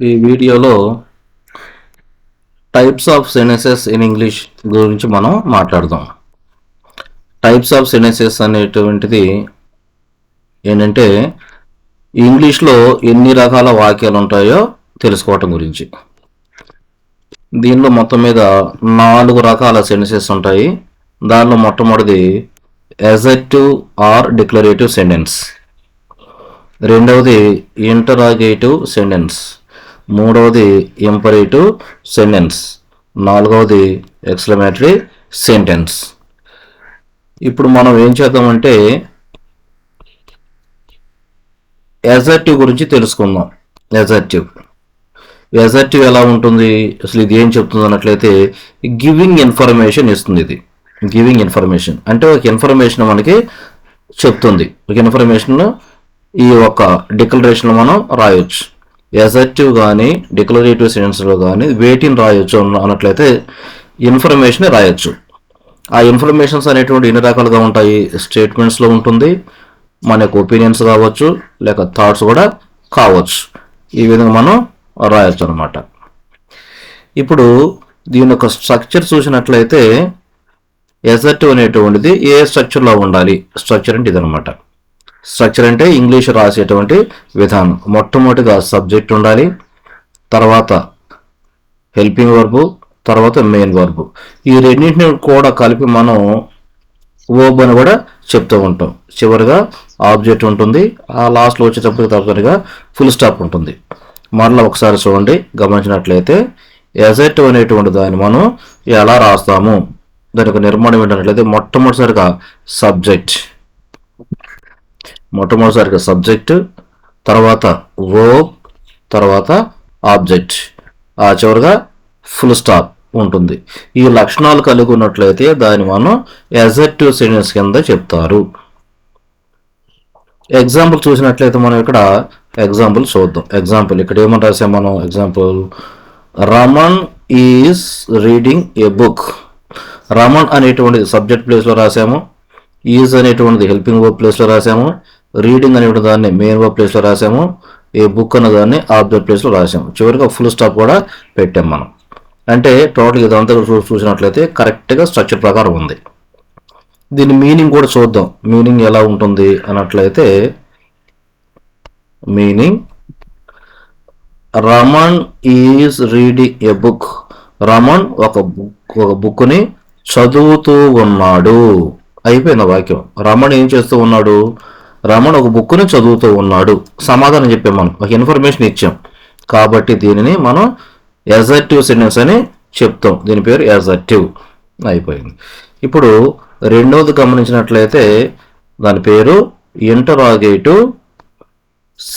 ఈ వీడియోలో types of sentences in English గురించి మనం మాట్లాడదాం. టైప్స్ ఆఫ్ సెంటెన్సెస్ అనేటువంటిది ఏంటంటే ఇంగ్లీష్లో ఎన్ని రకాల వాక్యాలు ఉంటాయో తెలుసుకోవటం గురించి. దీనిలో మొత్తం మీద 4 రకాల సెంటెన్సెస్ ఉంటాయి. దానిలో మొట్టమొదటిది అసర్టివ్ ఆర్ డిక్లరేటివ్ సెంటెన్స్, రెండవది ఇంటరాగేటివ్ సెంటెన్స్, మూడవది ఇంపరేటివ్ సెంటెన్స్, నాలుగవది ఎక్స్క్లమేటరీ సెంటెన్స్. ఇప్పుడు మనం ఏం చేద్దామంటే అసర్టివ్ గురించి తెలుసుకుందాం. అసర్టివ్ ఎలా ఉంటుంది, అసలు ఇది ఏం చెప్తుంది అన్నట్లయితే గివింగ్ ఇన్ఫర్మేషన్ ఇస్తుంది. ఇది గివింగ్ ఇన్ఫర్మేషన్ అంటే ఒక ఇన్ఫర్మేషన్ మనకి చెప్తుంది. ఒక ఇన్ఫర్మేషన్ ఈ ఒక డిక్లరేషన్ మనం రాయొచ్చు. అసర్టివ్ కానీ డిక్లరేటివ్ సెంటెన్స్లో కానీ వేటిని రాయొచ్చు అన్నట్లయితే ఇన్ఫర్మేషన్ రాయొచ్చు. ఆ ఇన్ఫర్మేషన్స్ అనేటువంటి ఎన్ని రకాలుగా ఉంటాయి, స్టేట్మెంట్స్లో ఉంటుంది, మనకు ఒపీనియన్స్ కావచ్చు, లేక థాట్స్ కూడా కావచ్చు. ఈ విధంగా మనం రాయొచ్చు అనమాట. ఇప్పుడు దీని యొక్క స్ట్రక్చర్ చూసినట్లయితే అసర్టివ్ అనేటువంటిది ఏ స్ట్రక్చర్లో ఉండాలి. స్ట్రక్చర్ అంటే ఇదనమాట. స్ట్రక్చర్ అంటే ఇంగ్లీష్ రాసేటువంటి విధానం. మొట్టమొదటిగా సబ్జెక్ట్ ఉండాలి, తర్వాత హెల్పింగ్ వర్బ్, తర్వాత మెయిన్ వర్బ్. ఈ రెండింటిని కూడా కలిపి మనం వర్బ్ అని కూడా చెప్తూ ఉంటాం. చివరిగా ఆబ్జెక్ట్ ఉంటుంది, ఆ లాస్ట్లో వచ్చేటప్పటికి తప్పనిగా ఫుల్ స్టాప్ ఉంటుంది. మరలా ఒకసారి చూడండి, గమనించినట్లయితే అసర్టివ్ అనేటువంటి దాన్ని మనం ఎలా రాస్తాము, దాని యొక్క నిర్మాణం ఏంటన్నట్లయితే మొట్టమొదటిసారిగా సబ్జెక్ట్, తర్వాత వర్బ్, తర్వాత ఆబ్జెక్ట్, ఆ చివరిగా ఫుల్ స్టాప్ ఉంటుంది. ఈ లక్షణాలు కలిగి ఉన్నట్లయితే దాన్ని మనం అసర్టివ్ సెంటెన్స్ కింద చెప్తారు. ఎగ్జాంపుల్ చూసినట్లయితే మనం ఇక్కడ ఎగ్జాంపుల్ చూద్దాం. ఎగ్జాంపుల్ ఇక్కడ ఏమని రాసాం మనం, example Raman is reading a book. Raman అనేటువంటిది సబ్జెక్ట్ ప్లేస్లో రాసాము, ఈజ్ అనేటువంటిది హెల్పింగ్ వర్బ్ ప్లేస్లో రాసాము, రీడింగ్ అనేటువంటి దాన్ని మెయిన్ వర్బ్ ప్లేస్లో రాసాము, ఏ బుక్ అనే దాన్ని ఆబ్జెక్ట్ ప్లేస్లో రాసాము. చివరిగా ఫుల్ స్టాప్ కూడా పెట్టాం మనం. అంటే టోటల్ ఇదంతా చూసినట్లయితే కరెక్ట్గా స్ట్రక్చర్ ప్రకారం ఉంది. దీని మీనింగ్ కూడా చూద్దాం. మీనింగ్ ఎలా ఉంటుంది అన్నట్లయితే meaning Raman is reading a book. Raman ఒక బుక్ని చదువుతూ ఉన్నాడు. అయిపోయింది వాక్యం. రమణ్ ఏం చేస్తూ ఉన్నాడు, రమణ్ ఒక బుక్ని చదువుతూ ఉన్నాడు. సమాధానం చెప్పాం, మనం ఒక ఇన్ఫర్మేషన్ ఇచ్చాం. కాబట్టి దీనిని మనం అసర్టివ్ సెంటెన్స్ అని చెప్తాం. దీని పేరు అసర్టివ్. అయిపోయింది. ఇప్పుడు రెండవది గమనించినట్లయితే దాని పేరు ఇంటరాగేటివ్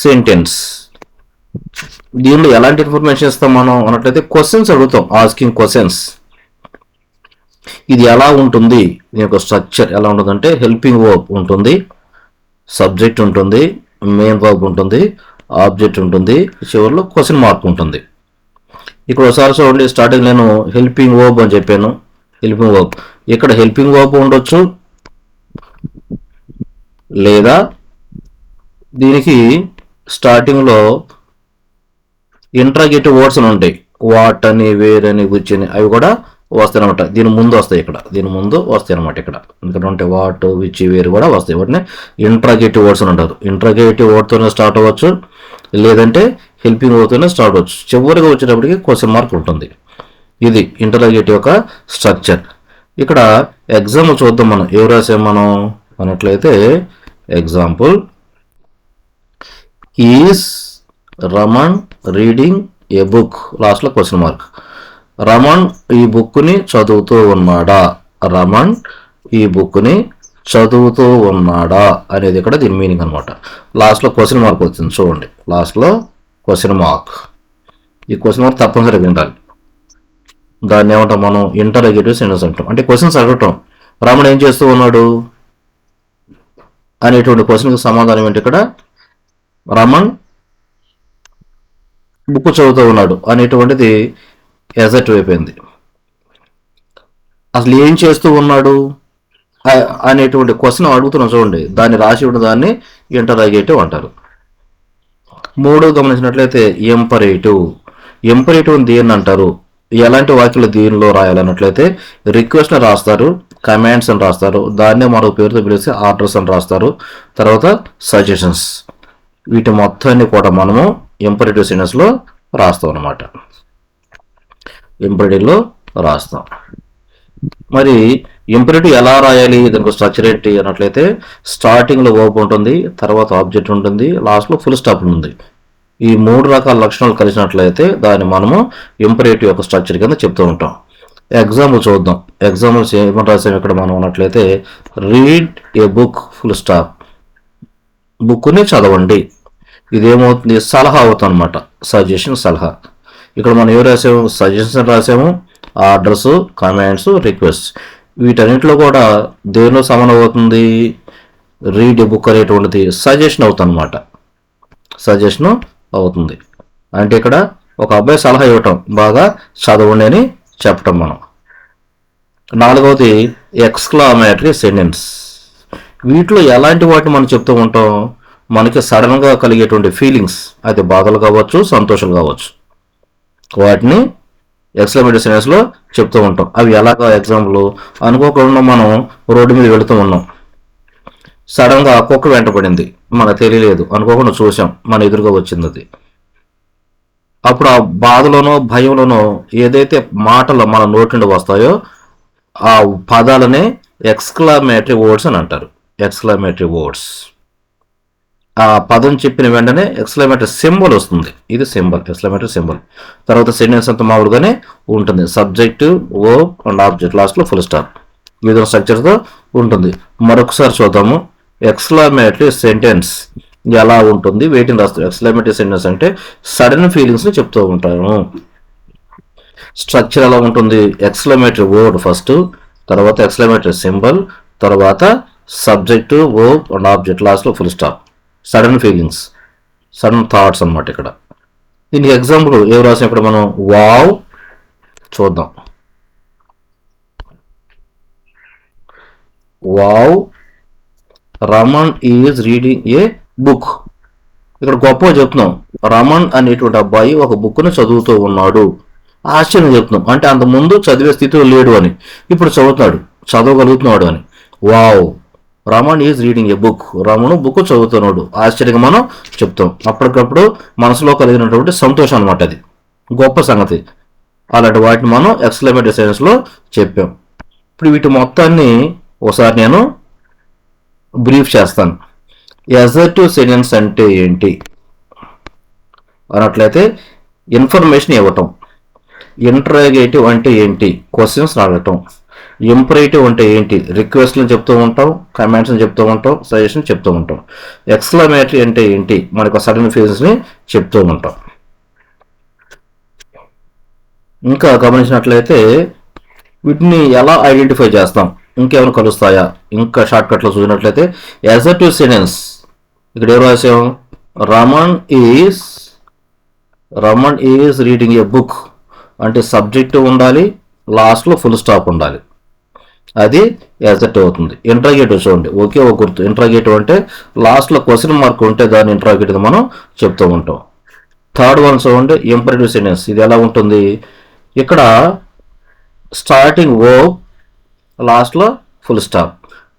సెంటెన్స్. దీనిలో ఎలాంటి ఇన్ఫర్మేషన్ ఇస్తాం మనం అన్నట్లయితే క్వశ్చన్స్ అడుగుతాం, ఆస్కింగ్ క్వశ్చన్స్. ఇది ఎలా ఉంటుంది, దీని యొక్క స్ట్రక్చర్ ఎలా ఉంటుందంటే హెల్పింగ్ వర్బ్ ఉంటుంది, సబ్జెక్ట్ ఉంటుంది, మెయిన్ వర్బ్ ఉంటుంది, ఆబ్జెక్ట్ ఉంటుంది, చివరిలో క్వశ్చన్ మార్క్ ఉంటుంది. ఇక్కడ ఒకసారి చూడండి, స్టార్టింగ్ నేను హెల్పింగ్ వర్బ్ అని చెప్పాను. హెల్పింగ్ వర్బ్, ఇక్కడ హెల్పింగ్ వర్బ్ ఉండొచ్చు, లేదా దీనికి స్టార్టింగ్లో ఇంట్రాగేటివ్ వర్డ్స్ అని ఉంటాయి. వాట్ అని, వేర్ అని, విచ్ అని, అవి కూడా వస్తాయి అనమాట. దీని ముందు వస్తాయి, దీని ముందు వస్తాయి అనమాట. ఇక్కడ ఉంటే వాట్, విచ్, వేరు కూడా వస్తాయి. వాటిని ఇంట్రాగేటివ్ వర్డ్స్ అని అంటారు. ఇంట్రాగేటివ్ వర్డ్తోనే స్టార్ట్ అవ్వచ్చు, లేదంటే హెల్పింగ్ వర్డ్తోనే స్టార్ట్ అవ్వచ్చు. చివరిగా వచ్చేటప్పటికి క్వశ్చన్ మార్క్ ఉంటుంది. ఇది ఇంటరాగేటివ్ యొక్క స్ట్రక్చర్. ఇక్కడ ఎగ్జాంపుల్ చూద్దాం. మనం ఏం రాసాం మనం అన్నట్లయితే example is Raman reading a book, లాస్ట్లో క్వశ్చన్ మార్క్. రమణ్ ఈ బుక్ని చదువుతూ ఉన్నాడా, రమణ్ ఈ బుక్ని చదువుతూ ఉన్నాడా అనేది ఇక్కడ దీని మీనింగ్ అనమాట. లాస్ట్లో క్వశ్చన్ మార్క్ వచ్చింది చూడండి, లాస్ట్లో క్వశ్చన్ మార్క్. ఈ క్వశ్చన్ మార్క్ తప్పనిసరిగా ఉండాలి. దాన్ని ఏమంటాం మనం, ఇంటరాగేటివ్ సెంటెన్స్ అంటాం. అంటే క్వశ్చన్స్ అడగటం, రమణ్ ఏం చేస్తూ ఉన్నాడు అనేటువంటి క్వశ్చన్కి సమాధానం ఏంటి, ఇక్కడ రమణ్ బుక్ చదువుతూ ఉన్నాడు అనేటువంటిది అసర్టివ్ అయిపోయింది. అసలు ఏం చేస్తూ ఉన్నాడు అనేటువంటి క్వశ్చన్ అడుగుతున్నాం చూడండి, దాన్ని రాసి ఉన్న దాన్ని ఇంటరాగేటివ్ అంటారు. మూడు గమనించినట్లయితే ఎంపరేటివ్. ఎంపరేటివ్ దేన్ని అంటారు, ఎలాంటి వాక్యాలు దీనిలో రాయాలన్నట్లయితే రిక్వెస్ట్ని రాస్తారు, కమాండ్స్ అని రాస్తారు, దాన్నే మరో పేరుతో పిలిస్తే ఆర్డర్స్ అని రాస్తారు, తర్వాత సజెషన్స్. వీటి మొత్తాన్ని కూడా మనము ఎంపరేటివ్ సెంటెన్స్లో రాస్తాం అన్నమాట. ఎంపరేటివ్లో రాస్తాం. మరి ఇంపరేటివ్ ఎలా రాయాలి, దానికి స్ట్రక్చర్ ఏంటి అన్నట్లయితే స్టార్టింగ్లో వర్బ్ ఉంటుంది, తర్వాత ఆబ్జెక్ట్ ఉంటుంది, లాస్ట్లో ఫుల్ స్టాప్ ఉంటుంది. ఈ మూడు రకాల లక్షణాలు కలిసినట్లయితే దాన్ని మనము ఇంపరేటివ్ యొక్క స్ట్రక్చర్ కింద చెప్తూ ఉంటాం. ఎగ్జాంపుల్ చూద్దాం. ఎగ్జాంపుల్స్ ఏమని రాసాం ఇక్కడ మనం ఉన్నట్లయితే రీడ్ ఏ బుక్ ఫుల్ స్టాప్. బుక్ని చదవండి. ఇదేమవుతుంది, సలహా అవుతుంది అనమాట, సజెషన్, సలహా. ఇక్కడ మనం ఏం రాసాము, సజెషన్స్ రాసాము, ఆర్డర్స్, కమాండ్స్, రిక్వెస్ట్. వీటన్నిటిలో కూడా దేనిలో సమానం అవుతుంది, రీడ్ ఏ బుక్ అనేటువంటిది సజెషన్ అవుతుంది అనమాట. సజెషన్ అవుతుంది అంటే ఇక్కడ ఒక అబ్బాయి సలహా ఇవ్వటం, బాగా చదవండి అని చెప్పటం మనం. నాలుగవది ఎక్స్క్లామేటరీ సెంటెన్స్. వీటిలో ఎలాంటి వాటిని మనం చెప్తూ ఉంటాం, మనకి సడన్గా కలిగేటువంటి ఫీలింగ్స్, అది బాధలు కావచ్చు, సంతోషాలు కావచ్చు, వాటిని ఎక్స్క్లమేటరీ సెంటెన్స్లో చెప్తూ ఉంటాం. అవి ఎలాగా, ఎగ్జాంపుల్ అనుకోకుండా మనం రోడ్డు మీద వెళుతూ ఉన్నాం, సడన్గా కుక్క వెంటపడింది, మనకు తెలియలేదు, అనుకోకుండా చూసాం, మన ఎదురుగా వచ్చింది అది. అప్పుడు ఆ బాధలోనో భయంలోనో ఏదైతే మాటలు మన నోటి నుండి వస్తాయో ఆ పదాలనే ఎక్స్క్లమేటరీ వర్డ్స్ అని అంటారు. Exclamatory words. ఆ పదం చెప్పిన వెంటనే ఎక్స్క్లమేటరీ సింబల్ వస్తుంది. ఇది సింబల్, ఎక్స్క్లమేటరీ సింబల్. తర్వాత సెంటెన్స్ అంతా మామూలుగానే ఉంటుంది, సబ్జెక్ట్, వర్బ్ అండ్ ఆబ్జెక్ట్, లాస్ట్లో ఫుల్ స్టాప్. ఈ విధంగా స్ట్రక్చర్తో ఉంటుంది. మరొకసారి చూద్దాము. ఎక్స్క్లమేటరీ సెంటెన్స్ ఎలా ఉంటుంది, వేటిని రాస్తారు. ఎక్స్క్లమేటరీ సెంటెన్స్ అంటే సడన్ ఫీలింగ్స్ని చెప్తూ ఉంటాను. స్ట్రక్చర్ ఎలా ఉంటుంది, ఎక్స్క్లమేటరీ వర్డ్ ఫస్ట్, తర్వాత ఎక్స్క్లమేటరీ సింబల్, తర్వాత సబ్జెక్టు, వర్బ్ అండ్ ఆబ్జెక్ట్, లాస్ట్లో full stop. Sudden feelings, sudden thoughts అన్నమాట ఇక్కడ. దీనికి ఎగ్జాంపుల్ ఏం రాసాం ఇక్కడ మనం, వావ్. చూద్దాం. Wow, Raman is reading a book. ఇక్కడ గొప్పగా చెప్తున్నాం, రమణ్ అనేటువంటి అబ్బాయి ఒక బుక్ను చదువుతూ ఉన్నాడు. ఆశ్చర్యం చెప్తున్నాం అంటే అంత ముందు చదివే స్థితిలో లేడు అని, ఇప్పుడు చదువుతున్నాడు, చదవగలుగుతున్నాడు అని. Wow, Raman is reading a book. Raman book చదువుతున్నాడు, ఆశ్చర్యంగా మనం చెప్తాం. అప్పటికప్పుడు మనసులో కలిగినటువంటి సంతోషం అనమాట, అది గొప్ప సంగతి. అలాంటి వాటిని మనం ఎక్స్క్లమేటరీ సెంటెన్స్లో చెప్పాం. ఇప్పుడు వీటి మొత్తాన్ని ఒకసారి నేను బ్రీఫ్ చేస్తాను. అసర్టివ్ సెంటెన్స్ అంటే ఏంటి అన్నట్లయితే ఇన్ఫర్మేషన్ ఇవ్వటం. ఇంటరాగేటివ్ అంటే ఏంటి, క్వశ్చన్స్ అడగటం. ఇంపరేటివ్ అంటే ఏంటి, రిక్వెస్ట్లను చెప్తూ ఉంటాం, కమాండ్స్ని చెప్తూ ఉంటాం, సజెషన్ చెప్తూ ఉంటాం. ఎక్స్క్లమేటరీ అంటే ఏంటి, మనకు సడన్ ఫేజెస్ని చెప్తూ ఉంటాం. ఇంకా గమనించినట్లయితే వీటిని ఎలా ఐడెంటిఫై చేస్తాం, ఇంకేమైనా కలుస్తాయా, ఇంకా షార్ట్కట్లో చూసినట్లయితే అసర్టివ్ సెంటెన్స్ ఇక్కడ ఏం రాసాం, Raman is reading a book అంటే సబ్జెక్ట్ ఉండాలి, లాస్ట్లో ఫుల్ స్టాప్ ఉండాలి, అది అసర్టివ్ అవుతుంది. ఇంట్రాగేటివ్ చూడండి, ఒకే ఒక గుర్తు. ఇంట్రాగేటివ్ అంటే లాస్ట్లో క్వశ్చన్ మార్క్ ఉంటే దాన్ని ఇంట్రాగేటివ్ మనం చెప్తూ ఉంటాం. థర్డ్ వన్ చూడండి, ఇంపరేటివ్ సెంటెన్స్. ఇది ఎలా ఉంటుంది, ఇక్కడ స్టార్టింగ్ వర్బ్, లాస్ట్లో ఫుల్ స్టాప్,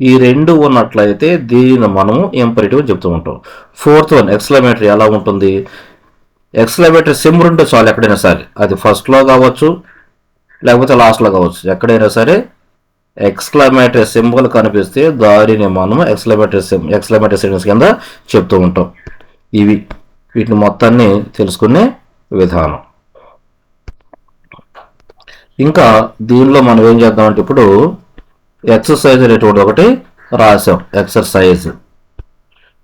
ఈ రెండు ఉన్నట్లయితే దీన్ని మనము ఇంపరేటివ్ చెప్తూ ఉంటాం. ఫోర్త్ వన్ ఎక్స్క్లమేటరీ ఎలా ఉంటుంది, ఎక్స్క్లమేటరీ సింబల్ ఉంటే చాలు, ఎక్కడైనా సరే అది ఫస్ట్లో కావచ్చు లేకపోతే లాస్ట్లో కావచ్చు, ఎక్కడైనా సరే ఎక్స్క్లమేటరీ సింబల్ కనిపిస్తే దానిని మనము ఎక్స్క్లమేటరీ సెంటెన్స్ కింద చెప్తూ ఉంటాం. వీటిని మొత్తాన్ని తెలుసుకునే విధానం. ఇంకా దీనిలో మనం ఏం చేద్దామంటే ఇప్పుడు ఎక్సర్సైజ్ అనేటువంటి ఒకటి రాసాం. ఎక్సర్సైజ్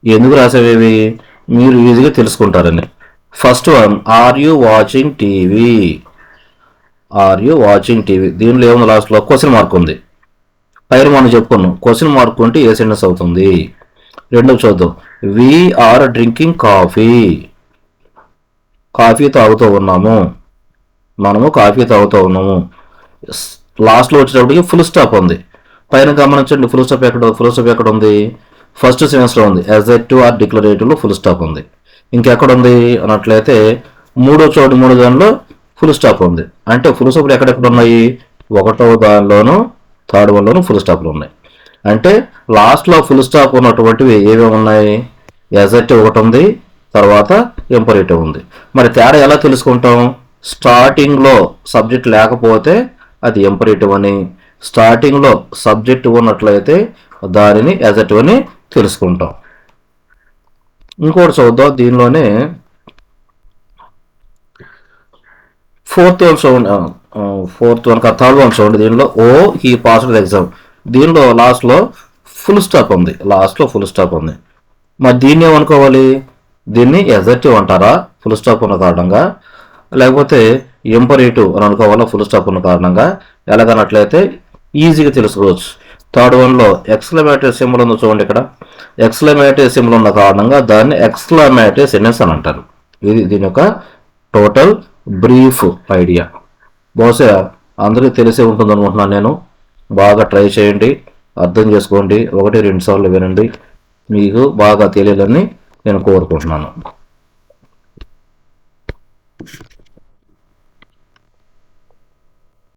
ఎందుకు రాసావేవి మీరు ఈజీగా తెలుసుకుంటారని. First one, are you watching TV. Are you watching TV, దీనిలో ఏముంది, లాస్ట్లో క్వశ్చన్ మార్క్ ఉంది. పైన మనం చెప్పుకున్నాం క్వశ్చన్ మార్క్ ఉంటే ఏ సెంటెన్స్ అవుతుంది. రెండవ చూద్దాం, we are drinking coffee. Coffee తాగుతూ ఉన్నాము, మనము కాఫీ తాగుతూ ఉన్నాము. లాస్ట్లో వచ్చేటప్పటికి ఫుల్ స్టాప్ ఉంది. పైన గమనించండి, ఫుల్ స్టాప్ ఎక్కడ ఉంది, ఫస్ట్ సెంటెన్స్లో ఉంది. అసర్టివ్ ఆర్ డిక్లరేటివ్లో ఫుల్ స్టాప్ ఉంది. ఇంకెక్కడ ఉంది అన్నట్లయితే మూడో దానిలో ఫుల్ స్టాప్ ఉంది. అంటే ఫుల్ స్టాప్లు ఎక్కడెక్కడ ఉన్నాయి, ఒకటో దానిలోను థర్డ్ వన్లోను ఫుల్ స్టాప్లు ఉన్నాయి. అంటే లాస్ట్లో ఫుల్ స్టాప్ ఉన్నటువంటివి ఏమేమి ఉన్నాయి, ఎజెక్టివ్ ఒకటి ఉంది, తర్వాత ఇంపరేటివ్ ఉంది. మరి తేడా ఎలా తెలుసుకుంటాం, స్టార్టింగ్లో సబ్జెక్ట్ లేకపోతే అది ఇంపరేటివ్ అని, స్టార్టింగ్లో సబ్జెక్ట్ ఉన్నట్లయితే దానిని ఎజెక్టివ్ అని తెలుసుకుంటాం. ఇంకోటి చూద్దాం, దీనిలోనే థర్డ్ వన్ చూడండి. దీనిలో హీ పాస్డ్ ఎగ్జామ్, దీనిలో లాస్ట్లో ఫుల్ స్టాప్ ఉంది. మరి దీన్ని ఏమనుకోవాలి, దీన్ని ఎజెక్టివ్ అంటారా ఫుల్ స్టాప్ ఉన్న కారణంగా, లేకపోతే ఇంపరేటివ్ అని అనుకోవాలా ఫుల్ స్టాప్ ఉన్న కారణంగా? ఎలాగన్నట్లయితే ఈజీగా తెలుసుకోవచ్చు. థర్డ్ వన్లో ఎక్స్క్లమేటరీ సింబల్ ఉందో చూడండి. ఇక్కడ ఎక్స్క్లమేటరీ సింబల్ ఉన్న కారణంగా దాన్ని ఎక్స్క్లమేటరీ సెంటెన్స్ అని అంటారు. ఇది దీని యొక్క టోటల్ బ్రీఫ్ ఐడియా. బహుశా అందరికీ తెలిసే ఉంటుంది అనుకుంటున్నాను నేను. బాగా ట్రై చేయండి, అర్థం చేసుకోండి, 1-2 సార్లు వినండి, మీకు బాగా తెలియాలని నేను కోరుకుంటున్నాను.